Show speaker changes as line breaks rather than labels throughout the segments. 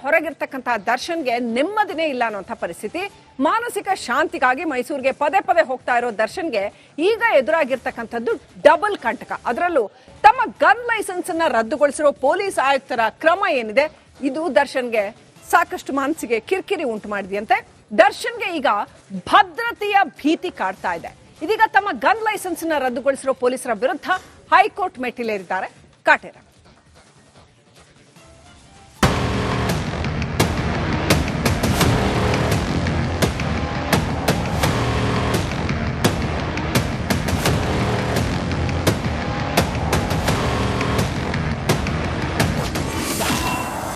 ಹೊರಗಿರ್ತಕ್ಕಂತಹ ದರ್ಶನ್ಗೆ ನೆಮ್ಮದಿನೇ ಇಲ್ಲ ಅನ್ನುವಂಥ ಪರಿಸ್ಥಿತಿ. ಮಾನಸಿಕ ಶಾಂತಿಗಾಗಿ ಮೈಸೂರಿಗೆ ಪದೇ ಪದೇ ಹೋಗ್ತಾ ಇರೋ ದರ್ಶನ್ಗೆ ಈಗ ಎದುರಾಗಿರ್ತಕ್ಕಂಥದ್ದು ಡಬಲ್ ಕಂಟಕ. ಅದರಲ್ಲೂ ತಮ್ಮ ಗನ್ ಲೈಸೆನ್ಸ್ ಅನ್ನ ರದ್ದುಗೊಳಿಸಿರೋ ಪೊಲೀಸ್ ಆಯುಕ್ತರ ಕ್ರಮ ಏನಿದೆ ಇದು ದರ್ಶನ್ಗೆ ಸಾಕಷ್ಟು ಮನಸ್ಸಿಗೆ ಕಿರಿಕಿರಿ ಉಂಟು ಮಾಡಿದೆಯಂತೆ. ದರ್ಶನ್ಗೆ ಈಗ ಭದ್ರತೆಯ ಭೀತಿ ಕಾಡ್ತಾ ಇದೆ. ಇದೀಗ ತಮ್ಮ ಗನ್ ಲೈಸೆನ್ಸ್ ನ ರದ್ದುಗೊಳಿಸಿರೋ ಪೊಲೀಸರ ವಿರುದ್ಧ ಹೈಕೋರ್ಟ್ ಮೆಟ್ಟಿಲೇರಿದ್ದಾರೆ ಕಾಟೇರ.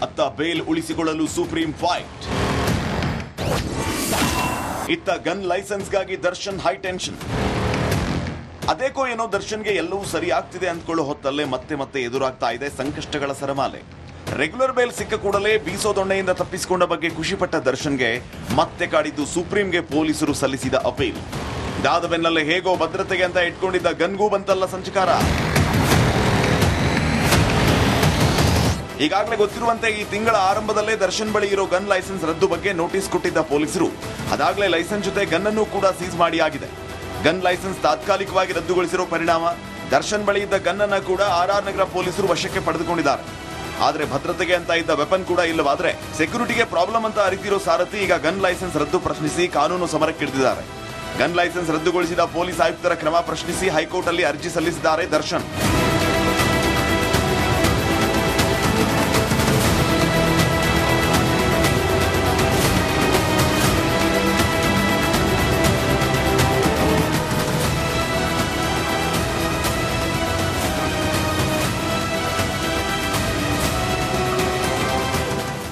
ಅತ್ತ ಬೇಲ್ ಉಳಿಸಿಕೊಳ್ಳಲು ಸುಪ್ರೀಂ ಫೈಟ್, ಇತ್ತ ಗನ್ ಲೈಸೆನ್ಸ್ಗಾಗಿ ದರ್ಶನ್ ಹೈ ಟೆನ್ಷನ್. ಅದೇಕೋ ಏನೋ ದರ್ಶನ್ಗೆ ಎಲ್ಲವೂ ಸರಿ ಆಗ್ತಿದೆ ಅಂದ್ಕೊಳ್ಳೋ ಹೊತ್ತಲ್ಲೇ ಮತ್ತೆ ಎದುರಾಗ್ತಾ ಇದೆ ಸಂಕಷ್ಟಗಳ ಸರಮಾಲೆ. ರೆಗ್ಯುಲರ್ ಬೇಲ್ ಸಿಕ್ಕ ಕೂಡಲೇ ಬೀಸೋ ದೊಣ್ಣೆಯಿಂದ ತಪ್ಪಿಸಿಕೊಂಡ ಬಗ್ಗೆ ಖುಷಿಪಟ್ಟ ದರ್ಶನ್ಗೆ ಮತ್ತೆ ಕಾಡಿದ್ದು ಸುಪ್ರೀಂಗೆ ಪೊಲೀಸರು ಸಲ್ಲಿಸಿದ ಅಪೀಲ್. ಇದಾದ ಬೆನ್ನಲ್ಲೇ ಹೇಗೋ ಭದ್ರತೆಗೆ ಅಂತ ಇಟ್ಕೊಂಡಿದ್ದ ಗನ್ಗೂ ಬಂತಲ್ಲ ಸಂಚಕಾರ. ಈಗಾಗಲೇ ಗೊತ್ತಿರುವಂತೆ ಈ ತಿಂಗಳ ಆರಂಭದಲ್ಲೇ ದರ್ಶನ್ ಬಳಿ ಇರೋ ಗನ್ ಲೈಸೆನ್ಸ್ ರದ್ದು ಬಗ್ಗೆ ನೋಟಿಸ್ ಕೊಟ್ಟಿದ್ದ ಪೊಲೀಸರು ಅದಾಗಲೇ ಲೈಸೆನ್ಸ್ ಜೊತೆ ಗನ್ ಅನ್ನು ಕೂಡ ಸೀಸ್ ಮಾಡಿ ಆಗಿದೆ. ಗನ್ ಲೈಸೆನ್ಸ್ ತಾತ್ಕಾಲಿಕವಾಗಿ ರದ್ದುಗೊಳಿಸಿರೋ ಪರಿಣಾಮ ದರ್ಶನ್ ಬಳಿ ಇದ್ದ ಗನ್ ಅನ್ನ ಕೂಡ ಆರ್ ನಗರ ಪೊಲೀಸರು ವಶಕ್ಕೆ ಪಡೆದುಕೊಂಡಿದ್ದಾರೆ. ಆದ್ರೆ ಭದ್ರತೆಗೆ ಅಂತ ಇದ್ದ ವೆಪನ್ ಕೂಡ ಇಲ್ಲವಾದ್ರೆ ಸೆಕ್ಯೂರಿಟಿಗೆ ಪ್ರಾಬ್ಲಮ್ ಅಂತ ಅರಿತಿರೋ ಸಾರಥಿ ಈಗ ಗನ್ ಲೈಸೆನ್ಸ್ ರದ್ದು ಪ್ರಶ್ನಿಸಿ ಕಾನೂನು ಸಮರಕ್ಕಿಳಿದಿದ್ದಾರೆ. ಗನ್ ಲೈಸೆನ್ಸ್ ರದ್ದುಗೊಳಿಸಿದ ಪೊಲೀಸ್ ಆಯುಕ್ತರ ಕ್ರಮ ಪ್ರಶ್ನಿಸಿ ಹೈಕೋರ್ಟ್ ಅಲ್ಲಿ ಅರ್ಜಿ ಸಲ್ಲಿಸಿದ್ದಾರೆ ದರ್ಶನ್.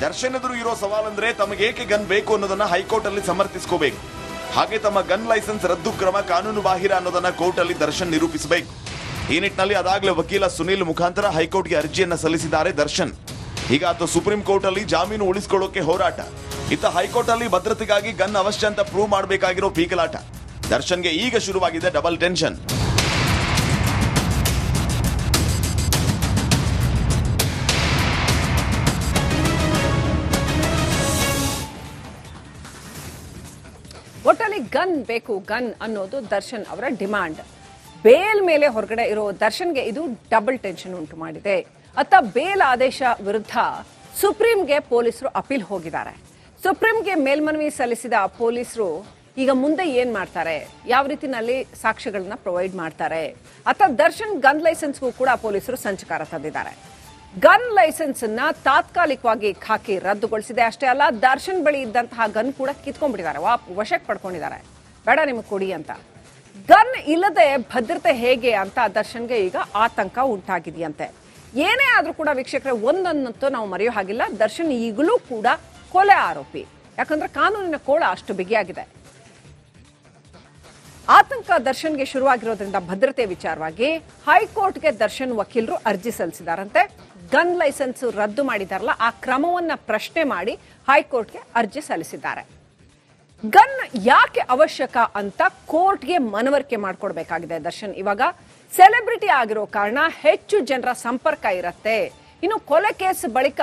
ದರ್ಶನ್ ಎದುರು ಇರೋ ಸವಾಲಂದ್ರೆ ತಮಗೇಕೆ ಗನ್ ಬೇಕು ಅನ್ನೋದನ್ನ ಹೈಕೋರ್ಟ್ ಅಲ್ಲಿ ಸಮರ್ಥಿಸಿಕೋಬೇಕು. ಹಾಗೆ ತಮ್ಮ ಗನ್ ಲೈಸೆನ್ಸ್ ರದ್ದು ಕ್ರಮ ಕಾನೂನು ಬಾಹಿರ ಅನ್ನೋದನ್ನ ಕೋರ್ಟ್ ಅಲ್ಲಿ ದರ್ಶನ್ ನಿರೂಪಿಸಬೇಕು. ಈ ನಿಟ್ಟಿನಲ್ಲಿ ಅದಾಗಲೇ ವಕೀಲ ಸುನಿಲ್ ಮುಖಾಂತರ ಹೈಕೋರ್ಟ್ಗೆ ಅರ್ಜಿಯನ್ನ ಸಲ್ಲಿಸಿದ್ದಾರೆ ದರ್ಶನ್. ಈಗ ಆತ ಸುಪ್ರೀಂ ಕೋರ್ಟ್ ಅಲ್ಲಿ ಜಾಮೀನು ಉಳಿಸಿಕೊಳ್ಳೋಕೆ ಹೋರಾಟ, ಇತ್ತ ಹೈಕೋರ್ಟ್ ಅಲ್ಲಿ ಭದ್ರತೆಗಾಗಿ ಗನ್ ಅವಶ್ಯ ಅಂತ ಪ್ರೂವ್ ಮಾಡಬೇಕಾಗಿರೋ ಪೀಕಲಾಟ. ದರ್ಶನ್ಗೆ ಈಗ ಶುರುವಾಗಿದೆ ಡಬಲ್ ಟೆನ್ಷನ್.
ಒಟ್ಟಲ್ಲಿ ಗನ್ ಬೇಕು, ಗನ್ ಅನ್ನೋದು ದರ್ಶನ್ ಅವರ ಡಿಮಾಂಡ್. ಬೇಲ್ ಮೇಲೆ ಹೊರಗಡೆ ಇರೋ ದರ್ಶನ್ಗೆ ಇದು ಡಬಲ್ ಟೆನ್ಷನ್ ಉಂಟು ಮಾಡಿದೆ. ಅತ್ತ ಬೇಲ್ ಆದೇಶ ವಿರುದ್ಧ ಸುಪ್ರೀಂಗೆ ಪೊಲೀಸರು ಅಪೀಲ್ ಹೋಗಿದ್ದಾರೆ. ಸುಪ್ರೀಂಗೆ ಮೇಲ್ಮನವಿ ಸಲ್ಲಿಸಿದ ಪೊಲೀಸರು ಈಗ ಮುಂದೆ ಏನ್ ಮಾಡ್ತಾರೆ, ಯಾವ ರೀತಿನಲ್ಲಿ ಸಾಕ್ಷ್ಯಗಳನ್ನ ಪ್ರೊವೈಡ್ ಮಾಡ್ತಾರೆ. ಅತ್ತ ದರ್ಶನ್ ಗನ್ ಲೈಸೆನ್ಸ್ಗೂ ಕೂಡ ಪೊಲೀಸರು ಸಂಚಕಾರ ತಂದಿದ್ದಾರೆ. ಗನ್ ಲೈಸೆನ್ಸ್ ಅನ್ನ ತಾತ್ಕಾಲಿಕವಾಗಿ ಖಾಕಿ ರದ್ದುಗೊಳಿಸಿದೆ. ಅಷ್ಟೇ ಅಲ್ಲ, ದರ್ಶನ್ ಬಳಿ ಇದ್ದಂತಹ ಗನ್ ಕೂಡ ಕಿತ್ಕೊಂಡ್ಬಿಟ್ಟಿದ್ದಾರೆ, ವಶಕ್ಕೆ ಪಡ್ಕೊಂಡಿದ್ದಾರೆ. ಬೇಡ ನಿಮಗೆ ಕೊಡಿ ಅಂತ. ಗನ್ ಇಲ್ಲದೆ ಭದ್ರತೆ ಹೇಗೆ ಅಂತ ದರ್ಶನ್ಗೆ ಈಗ ಆತಂಕ ಉಂಟಾಗಿದೆಯಂತೆ. ಏನೇ ಆದ್ರೂ ಕೂಡ ವೀಕ್ಷಕರೇ, ಒಂದನ್ನಂತೂ ನಾವು ಮರೆಯೋ ಹಾಗಿಲ್ಲ, ದರ್ಶನ್ ಈಗಲೂ ಕೂಡ ಕೊಲೆ ಆರೋಪಿ. ಯಾಕಂದ್ರೆ ಕಾನೂನಿನ ಕೋಳ ಅಷ್ಟು ಬಿಗಿಯಾಗಿದೆ. ಆತಂಕ ದರ್ಶನ್ಗೆ ಶುರುವಾಗಿರೋದ್ರಿಂದ ಭದ್ರತೆ ವಿಚಾರವಾಗಿ ಹೈಕೋರ್ಟ್ಗೆ ದರ್ಶನ್ ವಕೀಲರು ಅರ್ಜಿ ಸಲ್ಲಿಸಿದಾರಂತೆ. ಗನ್ ಲೈಸೆನ್ಸ್ ರದ್ದು ಮಾಡಿದಾರಲ್ಲ, ಆ ಕ್ರಮವನ್ನ ಪ್ರಶ್ನೆ ಮಾಡಿ ಹೈಕೋರ್ಟ್ಗೆ ಅರ್ಜಿ ಸಲ್ಲಿಸಿದ್ದಾರೆ. ಗನ್ ಯಾಕೆ ಅವಶ್ಯಕ ಅಂತ ಕೋರ್ಟ್ಗೆ ಮನವರಿಕೆ ಮಾಡಿಕೊಡ್ಬೇಕಾಗಿದೆ ದರ್ಶನ್. ಇವಾಗ ಸೆಲೆಬ್ರಿಟಿ ಆಗಿರೋ ಕಾರಣ ಹೆಚ್ಚು ಜನರ ಸಂಪರ್ಕ ಇರತ್ತೆ. ಇನ್ನು ಕೊಲೆ ಕೇಸ್ ಬಳಿಕ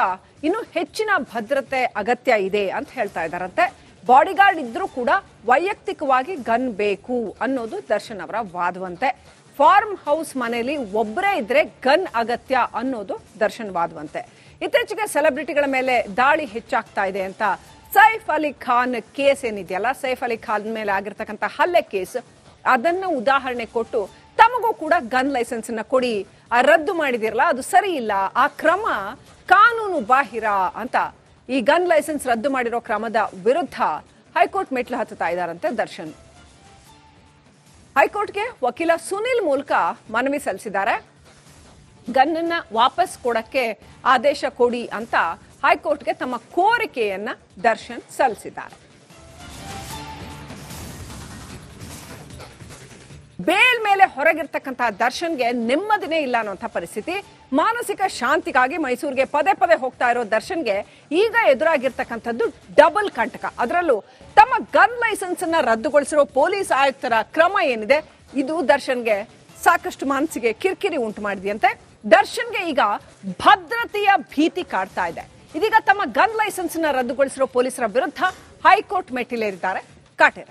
ಇನ್ನು ಹೆಚ್ಚಿನ ಭದ್ರತೆ ಅಗತ್ಯ ಇದೆ ಅಂತ ಹೇಳ್ತಾ ಇದ್ದಾರಂತೆ. ಬಾಡಿಗಾರ್ಡ್ ಇದ್ರೂ ಕೂಡ ವೈಯಕ್ತಿಕವಾಗಿ ಗನ್ ಬೇಕು ಅನ್ನೋದು ದರ್ಶನ್ ಅವರ ವಾದವಂತೆ. ಫಾರ್ಮ್ ಹೌಸ್ ಮನೆಯಲ್ಲಿ ಒಬ್ಬರೇ ಇದ್ರೆ ಗನ್ ಅಗತ್ಯ ಅನ್ನೋದು ದರ್ಶನ್ ವಾದವಂತೆ. ಇತ್ತೀಚೆಗೆ ಸೆಲೆಬ್ರಿಟಿಗಳ ಮೇಲೆ ದಾಳಿ ಹೆಚ್ಚಾಗ್ತಾ ಇದೆ ಅಂತ ಸೈಫ್ ಅಲಿ ಖಾನ್ ಕೇಸ್ ಏನಿದೆಯಲ್ಲ, ಸೈಫ್ ಅಲಿ ಖಾನ್ ಮೇಲೆ ಆಗಿರ್ತಕ್ಕಂಥ ಹಲ್ಲೆ ಕೇಸ್, ಅದನ್ನ ಉದಾಹರಣೆ ಕೊಟ್ಟು ತಮಗೂ ಕೂಡ ಗನ್ ಲೈಸೆನ್ಸ್ ಅನ್ನ ಕೊಡಿ, ರದ್ದು ಮಾಡಿದಿರಲ್ಲ ಅದು ಸರಿ ಇಲ್ಲ, ಆ ಕ್ರಮ ಕಾನೂನು ಬಾಹಿರ ಅಂತ ಈ ಗನ್ ಲೈಸೆನ್ಸ್ ರದ್ದು ಮಾಡಿರೋ ಕ್ರಮದ ವಿರುದ್ಧ ಹೈಕೋರ್ಟ್ ಮೆಟ್ಲು ಹತ್ತುತ್ತಾ ಇದ್ದಾರಂತೆ ದರ್ಶನ್. ಹೈಕೋರ್ಟ್ಗೆ ವಕೀಲ ಸುನಿಲ್ ಮೂಲಕ ಮನವಿ ಸಲ್ಲಿಸಿದ್ದಾರೆ. ಗನ್ನನ್ನ ವಾಪಸ್ ಕೊಡಕ್ಕೆ ಆದೇಶ ಕೊಡಿ ಅಂತ ಹೈಕೋರ್ಟ್ಗೆ ತಮ್ಮ ಕೋರಿಕೆಯನ್ನ ದರ್ಶನ್ ಸಲ್ಲಿಸಿದ್ದಾರೆ. ಬೇಲ್ ಮೇಲೆ ಹೊರಗಿರ್ತಕ್ಕಂತಹ ದರ್ಶನ್ಗೆ ನೆಮ್ಮದಿನೇ ಇಲ್ಲ ಅನ್ನುವಂಥ ಪರಿಸ್ಥಿತಿ. ಮಾನಸಿಕ ಶಾಂತಿಗಾಗಿ ಮೈಸೂರಿಗೆ ಪದೇ ಪದೇ ಹೋಗ್ತಾ ಇರೋ ದರ್ಶನ್ಗೆ ಈಗ ಎದುರಾಗಿರ್ತಕ್ಕಂಥದ್ದು ಡಬಲ್ ಕಂಟಕ. ಅದರಲ್ಲೂ ತಮ್ಮ ಗನ್ ಲೈಸೆನ್ಸ್ ಅನ್ನ ರದ್ದುಗೊಳಿಸಿರೋ ಪೊಲೀಸ್ ಆಯುಕ್ತರ ಕ್ರಮ ಏನಿದೆ ಇದು ದರ್ಶನ್ಗೆ ಸಾಕಷ್ಟು ಮನಸ್ಸಿಗೆ ಕಿರಿಕಿರಿ ಉಂಟು ಮಾಡಿದೆಯಂತೆ. ದರ್ಶನ್ಗೆ ಈಗ ಭದ್ರತೆಯ ಭೀತಿ ಕಾಡ್ತಾ ಇದೆ. ಇದೀಗ ತಮ್ಮ ಗನ್ ಲೈಸೆನ್ಸ್ ನ ರದ್ದುಗೊಳಿಸಿರೋ ಪೊಲೀಸರ ವಿರುದ್ಧ ಹೈಕೋರ್ಟ್ ಮೆಟ್ಟಿಲೇರಿದ್ದಾರೆ ಕಾಟೇರ.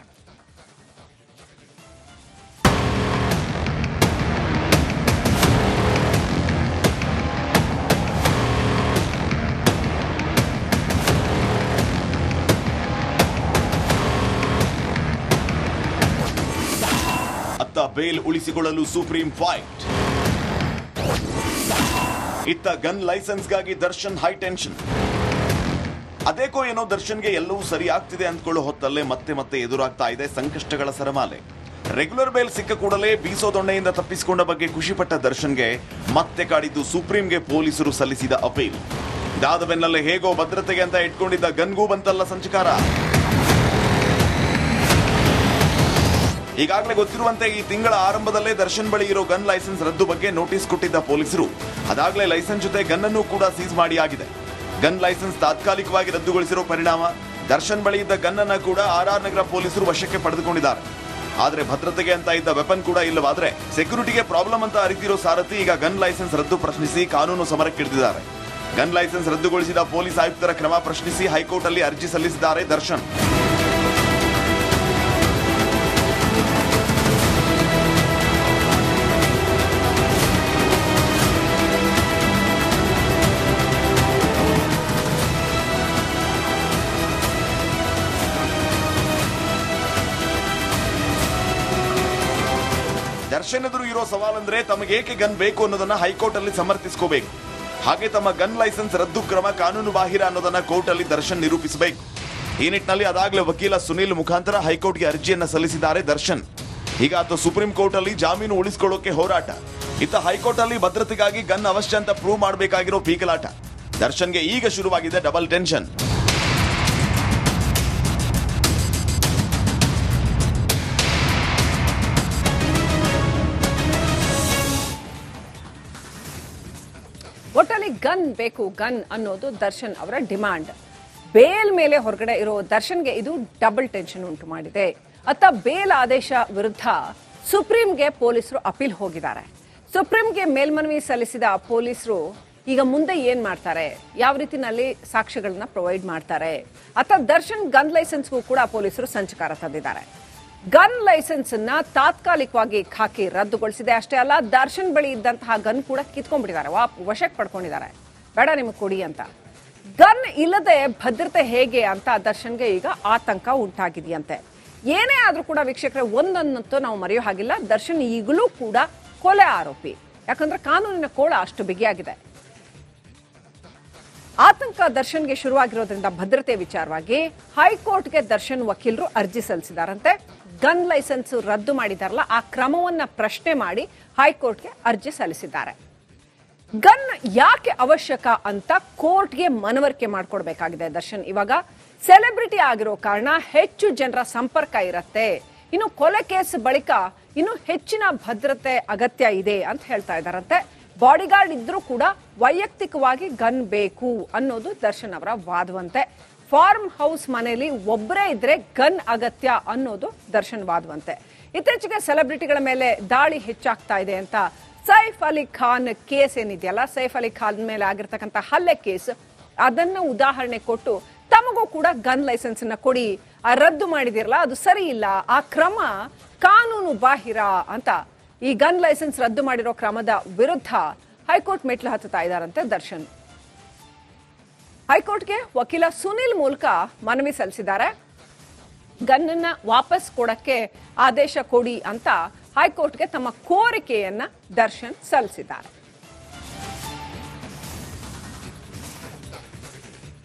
ಅತ್ತ ಬೇಲ್ ಉಳಿಸಿಕೊಳ್ಳಲು ಸುಪ್ರೀಂ ಫೈಟ್. ಇತ್ತ ಗನ್ ಲೈಸೆನ್ಸ್ಗಾಗಿ ದರ್ಶನ್ ಹೈ ಟೆನ್ಷನ್. ಅದೇಕೋ ಏನೋ ದರ್ಶನ್ಗೆ ಎಲ್ಲವೂ ಸರಿ ಆಗ್ತಿದೆ ಅಂದ್ಕೊಳ್ಳೋ ಹೊತ್ತಲ್ಲೇ ಮತ್ತೆ ಎದುರಾಗ್ತಾ ಇದೆ ಸಂಕಷ್ಟಗಳ ಸರಮಾಲೆ. ರೆಗ್ಯುಲರ್ ಬೇಲ್ ಸಿಕ್ಕ ಕೂಡಲೇ ಬೀಸೋ ದೊಣ್ಣೆಯಿಂದ ತಪ್ಪಿಸಿಕೊಂಡ ಬಗ್ಗೆ ಖುಷಿಪಟ್ಟ ದರ್ಶನ್ಗೆ ಮತ್ತೆ ಕಾಡಿದ್ದು ಸುಪ್ರೀಂಗೆ ಪೊಲೀಸರು ಸಲ್ಲಿಸಿದ ಅಪೀಲ್. ಇದಾದ ಬೆನ್ನಲ್ಲೇ ಹೇಗೋ ಭದ್ರತೆಗೆ ಅಂತ ಇಟ್ಕೊಂಡಿದ್ದ ಗನ್ಗೂ ಬಂತಲ್ಲ ಸಂಚಕಾರ. ಈಗಾಗಲೇ ಗೊತ್ತಿರುವಂತೆ ಈ ತಿಂಗಳ ಆರಂಭದಲ್ಲೇ ದರ್ಶನ್ ಬಳಿ ಇರೋ ಗನ್ ಲೈಸೆನ್ಸ್ ರದ್ದು ಬಗ್ಗೆ ನೋಟಿಸ್ ಕೊಟ್ಟಿದ್ದ ಪೊಲೀಸರು ಅದಾಗಲೇ ಲೈಸೆನ್ಸ್ ಜೊತೆ ಗನ್ ಅನ್ನು ಕೂಡ ಸೀಸ್ ಮಾಡಿ ಆಗಿದೆ. ಗನ್ ಲೈಸೆನ್ಸ್ ತಾತ್ಕಾಲಿಕವಾಗಿ ರದ್ದುಗೊಳಿಸಿರೋ ಪರಿಣಾಮ ದರ್ಶನ್ ಬಳಿ ಇದ್ದ ಗನ್ ಅನ್ನ ಕೂಡ ಆರ್ ನಗರ ಪೊಲೀಸರು ವಶಕ್ಕೆ ಪಡೆದುಕೊಂಡಿದ್ದಾರೆ. ಆದ್ರೆ ಭದ್ರತೆಗೆ ಅಂತ ಇದ್ದ ವೆಪನ್ ಕೂಡ ಇಲ್ಲವಾದ್ರೆ ಸೆಕ್ಯೂರಿಟಿಗೆ ಪ್ರಾಬ್ಲಮ್ ಅಂತ ಅರಿತಿರೋ ಸಾರಥಿ ಈಗ ಗನ್ ಲೈಸೆನ್ಸ್ ರದ್ದು ಪ್ರಶ್ನಿಸಿ ಕಾನೂನು ಸಮರಕ್ಕಿಳಿದಿದ್ದಾರೆ. ಗನ್ ಲೈಸೆನ್ಸ್ ರದ್ದುಗೊಳಿಸಿದ ಪೊಲೀಸ್ ಆಯುಕ್ತರ ಕ್ರಮ ಪ್ರಶ್ನಿಸಿ ಹೈಕೋರ್ಟ್ ಅಲ್ಲಿ ಅರ್ಜಿ ಸಲ್ಲಿಸಿದ್ದಾರೆ ದರ್ಶನ್. ದರ್ಶನ್ ಎದುರು ಇರೋ ಸವಾಲಂದ್ರೆ ತಮಗೆ ಏಕೆ ಗನ್ ಬೇಕು ಅನ್ನೋದನ್ನ ಹೈಕೋರ್ಟ್ ಅಲ್ಲಿ ಸಮರ್ಥಿಸಿಕೋಬೇಕು. ಹಾಗೆ ತಮ್ಮ ಗನ್ ಲೈಸೆನ್ಸ್ ರದ್ದು ಕ್ರಮ ಕಾನೂನು ಬಾಹಿರ ಅನ್ನೋದನ್ನ ಕೋರ್ಟ್ ಅಲ್ಲಿ ದರ್ಶನ್ ನಿರೂಪಿಸಬೇಕು. ಈ ನಿಟ್ಟಿನಲ್ಲಿ ಅದಾಗಲೇ ವಕೀಲ ಸುನಿಲ್ ಮುಖಾಂತರ ಹೈಕೋರ್ಟ್ಗೆ ಅರ್ಜಿಯನ್ನ ಸಲ್ಲಿಸಿದ್ದಾರೆ ದರ್ಶನ್. ಈಗ ಆತ ಸುಪ್ರೀಂ ಕೋರ್ಟ್ ಅಲ್ಲಿ ಜಾಮೀನು ಉಳಿಸಿಕೊಳ್ಳೋಕೆ ಹೋರಾಟ, ಇತ್ತ ಹೈಕೋರ್ಟ್ ಅಲ್ಲಿ ಭದ್ರತೆಗಾಗಿ ಗನ್ ಅವಶ್ಯ ಅಂತ ಪ್ರೂವ್ ಮಾಡಬೇಕಾಗಿರೋ ಪೀಕಲಾಟ. ದರ್ಶನ್ಗೆ ಈಗ ಶುರುವಾಗಿದೆ ಡಬಲ್ ಟೆನ್ಷನ್.
ಒಟ್ಟಲ್ಲಿ ಗನ್ ಬೇಕು, ಗನ್ ಅನ್ನೋದು ದರ್ಶನ್ ಅವರ ಡಿಮಾಂಡ್. ಬೇಲ್ ಮೇಲೆ ಹೊರಗಡೆ ಇರೋ ದರ್ಶನ್ಗೆ ಇದು ಡಬಲ್ ಟೆನ್ಷನ್ ಉಂಟು ಮಾಡಿದೆ. ಅತ್ತ ಬೇಲ್ ಆದೇಶ ವಿರುದ್ಧ ಸುಪ್ರೀಂಗೆ ಪೊಲೀಸರು ಅಪೀಲ್ ಹೋಗಿದ್ದಾರೆ. ಸುಪ್ರೀಂಗೆ ಮೇಲ್ಮನವಿ ಸಲ್ಲಿಸಿದ ಪೊಲೀಸರು ಈಗ ಮುಂದೆ ಏನ್ ಮಾಡ್ತಾರೆ, ಯಾವ ರೀತಿನಲ್ಲಿ ಸಾಕ್ಷ್ಯಗಳನ್ನ ಪ್ರೊವೈಡ್ ಮಾಡ್ತಾರೆ. ಅತ್ತ ದರ್ಶನ್ ಗನ್ ಲೈಸೆನ್ಸ್ಗೂ ಕೂಡ ಪೊಲೀಸರು ಸಂಚಕಾರ ತಂದಿದ್ದಾರೆ. ಗನ್ ಲೈಸೆನ್ಸ್ ಅನ್ನ ತಾತ್ಕಾಲಿಕವಾಗಿ ಖಾಕಿ ರದ್ದುಗೊಳಿಸಿದೆ. ಅಷ್ಟೇ ಅಲ್ಲ, ದರ್ಶನ್ ಬಳಿ ಇದ್ದಂತಹ ಗನ್ ಕೂಡ ಕಿತ್ಕೊಂಡ್ಬಿಟ್ಟಿದ್ದಾರೆ, ವಶಕ್ಕೆ ಪಡ್ಕೊಂಡಿದ್ದಾರೆ. ಬೇಡ ನಿಮಗೆ ಕೊಡಿ ಅಂತ. ಗನ್ ಇಲ್ಲದೆ ಭದ್ರತೆ ಹೇಗೆ ಅಂತ ದರ್ಶನ್ಗೆ ಈಗ ಆತಂಕ ಉಂಟಾಗಿದೆಯಂತೆ. ಏನೇ ಆದ್ರೂ ಕೂಡ ವೀಕ್ಷಕರೇ, ಒಂದನ್ನಂತೂ ನಾವು ಮರೆಯೋ ಹಾಗಿಲ್ಲ, ದರ್ಶನ್ ಈಗಲೂ ಕೂಡ ಕೊಲೆ ಆರೋಪಿ. ಯಾಕಂದ್ರೆ ಕಾನೂನಿನ ಕೋಳ ಅಷ್ಟು ಬಿಗಿಯಾಗಿದೆ. ಆತಂಕ ದರ್ಶನ್ಗೆ ಶುರುವಾಗಿರೋದ್ರಿಂದ ಭದ್ರತೆ ವಿಚಾರವಾಗಿ ಹೈಕೋರ್ಟ್ಗೆ ದರ್ಶನ್ ವಕೀಲರು ಅರ್ಜಿ ಸಲ್ಲಿಸಿದಾರಂತೆ. ಗನ್ ಲೈಸೆನ್ಸ್ ರದ್ದು ಮಾಡಿದಾರಲ್ಲ, ಆ ಕ್ರಮವನ್ನ ಪ್ರಶ್ನೆ ಮಾಡಿ ಹೈಕೋರ್ಟ್ಗೆ ಅರ್ಜಿ ಸಲ್ಲಿಸಿದ್ದಾರೆ. ಗನ್ ಯಾಕೆ ಅವಶ್ಯಕ ಅಂತ ಕೋರ್ಟ್ಗೆ ಮನವರಿಕೆ ಮಾಡಿಕೊಡ್ಬೇಕಾಗಿದೆ ದರ್ಶನ್. ಇವಾಗ ಸೆಲೆಬ್ರಿಟಿ ಆಗಿರೋ ಕಾರಣ ಹೆಚ್ಚು ಜನರ ಸಂಪರ್ಕ ಇರುತ್ತೆ. ಇನ್ನು ಕೊಲೆ ಕೇಸ್ ಬಳಿಕ ಇನ್ನು ಹೆಚ್ಚಿನ ಭದ್ರತೆ ಅಗತ್ಯ ಇದೆ ಅಂತ ಹೇಳ್ತಾ ಇದ್ದಾರಂತೆ. ಬಾಡಿಗಾರ್ಡ್ ಇದ್ರೂ ಕೂಡ ವೈಯಕ್ತಿಕವಾಗಿ ಗನ್ ಬೇಕು ಅನ್ನೋದು ದರ್ಶನ್ ಅವರ ವಾದವಂತೆ. ಫಾರ್ಮ್ ಹೌಸ್ ಮನೆಯಲ್ಲಿ ಒಬ್ಬರೇ ಇದ್ರೆ ಗನ್ ಅಗತ್ಯ ಅನ್ನೋದು ದರ್ಶನ್ ವಾದವಂತೆ. ಇತ್ತೀಚೆಗೆ ಸೆಲೆಬ್ರಿಟಿಗಳ ಮೇಲೆ ದಾಳಿ ಹೆಚ್ಚಾಗ್ತಾ ಇದೆ ಅಂತ ಸೈಫ್ ಅಲಿ ಖಾನ್ ಕೇಸ್ ಏನಿದೆಯಲ್ಲ, ಸೈಫ್ ಅಲಿ ಖಾನ್ ಮೇಲೆ ಆಗಿರ್ತಕ್ಕಂಥ ಹಲ್ಲೆ ಕೇಸ್, ಅದನ್ನ ಉದಾಹರಣೆ ಕೊಟ್ಟು ತಮಗೂ ಕೂಡ ಗನ್ ಲೈಸೆನ್ಸ್ ಅನ್ನ ಕೊಡಿ, ರದ್ದು ಮಾಡಿದಿರಲ್ಲ ಅದು ಸರಿ ಇಲ್ಲ, ಆ ಕ್ರಮ ಕಾನೂನು ಬಾಹಿರ ಅಂತ ಈ ಗನ್ ಲೈಸೆನ್ಸ್ ರದ್ದು ಮಾಡಿರೋ ಕ್ರಮದ ವಿರುದ್ಧ ಹೈಕೋರ್ಟ್ ಮೆಟ್ಲು ಹತ್ತುತ್ತಾ ಇದ್ದಾರಂತೆ ದರ್ಶನ್. ಹೈಕೋರ್ಟ್ಗೆ ವಕೀಲ ಸುನಿಲ್ ಮೂಲಕ ಮನವಿ ಸಲ್ಲಿಸಿದ್ದಾರೆ. ಗನ್ನನ್ನ ವಾಪಸ್ ಕೊಡಕ್ಕೆ ಆದೇಶ ಕೊಡಿ ಅಂತ ಹೈಕೋರ್ಟ್ಗೆ ತಮ್ಮ ಕೋರಿಕೆಯನ್ನ ದರ್ಶನ್ ಸಲ್ಲಿಸಿದ್ದಾರೆ.